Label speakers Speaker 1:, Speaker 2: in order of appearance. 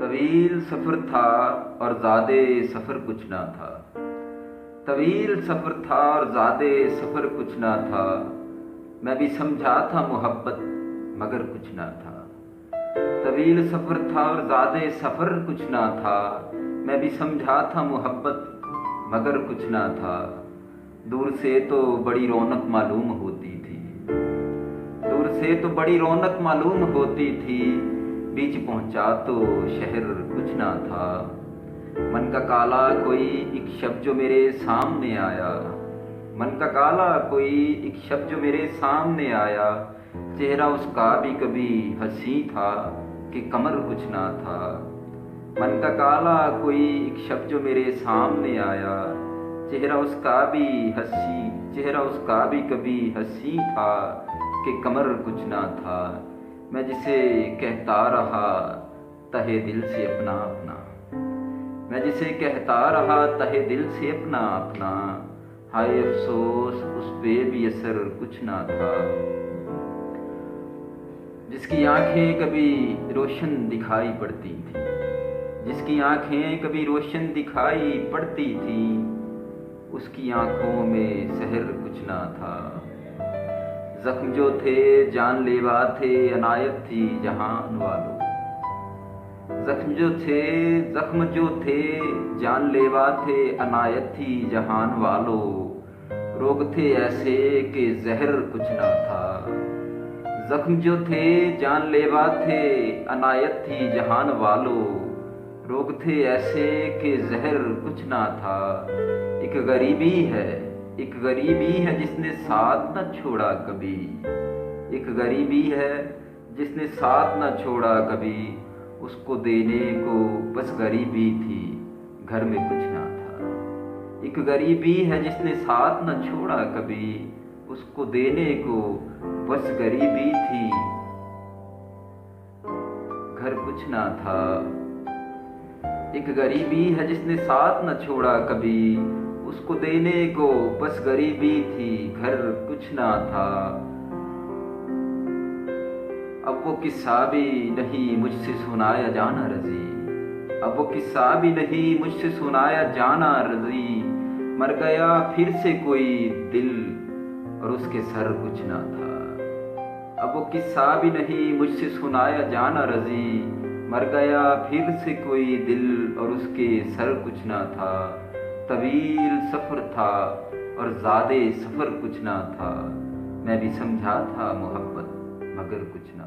Speaker 1: तवील सफ़र था और ज़्यादे सफ़र कुछ ना था। तवील सफ़र था और ज़्यादे सफ़र कुछ ना था। मैं भी समझा था मोहब्बत मगर कुछ ना था। तवील सफ़र था और ज़्यादे सफ़र कुछ ना था। मैं भी समझा था मोहब्बत मगर कुछ ना था। दूर से तो बड़ी रौनक मालूम होती थी। दूर से तो बड़ी रौनक मालूम होती थी। बीच पहुंचा तो शहर कुछ ना था। मन का काला कोई एक शब्द जो मेरे सामने आया। मन का काला कोई एक शब्द जो मेरे सामने आया। चेहरा उसका भी कभी हंसी था कि कमर कुछ ना था। मन का काला कोई एक शब्द जो मेरे सामने आया। चेहरा उसका भी कभी हंसी था कि कमर कुछ ना था। मैं जिसे कहता रहा तहे दिल से अपना अपना। मैं जिसे कहता रहा तहे दिल से अपना अपना। हाय अफसोस उस पे भी असर कुछ ना था। जिसकी आंखें कभी रोशन दिखाई पड़ती थी। जिसकी आंखें कभी रोशन दिखाई पड़ती थी। उसकी आंखों में सहर कुछ ना था। जख्म जो थे जानलेवा थे अनायत थी जहान वालों। जख्म जो थे जानलेवा थे अनायत थी जहान वालों। रोग थे ऐसे कि जहर कुछ ना था। जख्म जो थे जानलेवा थे अनायत थी जहान वालों। रोग थे ऐसे कि जहर कुछ ना था। एक गरीबी है जिसने साथ न छोड़ा कभी। एक गरीबी है जिसने साथ न छोड़ा कभी। उसको देने को बस गरीबी थी घर में कुछ ना था। एक गरीबी है जिसने साथ न छोड़ा कभी। उसको देने को बस गरीबी थी घर कुछ ना था। एक गरीबी है जिसने साथ न छोड़ा कभी। उसको देने को बस गरीबी थी घर कुछ ना था। अब वो किस्सा भी नहीं मुझसे सुनाया जाना रज़ी। अब वो किस्सा भी नहीं मुझसे सुनाया जाना रज़ी। मर गया फिर से कोई दिल और उसके सर कुछ ना था। अब वो किस्सा भी नहीं मुझसे सुनाया जाना रज़ी। मर गया फिर से कोई दिल और उसके सर कुछ ना था। तवील सफ़र था और ज़्यादे सफ़र कुछ ना था। मैं भी समझा था मोहब्बत मगर कुछ ना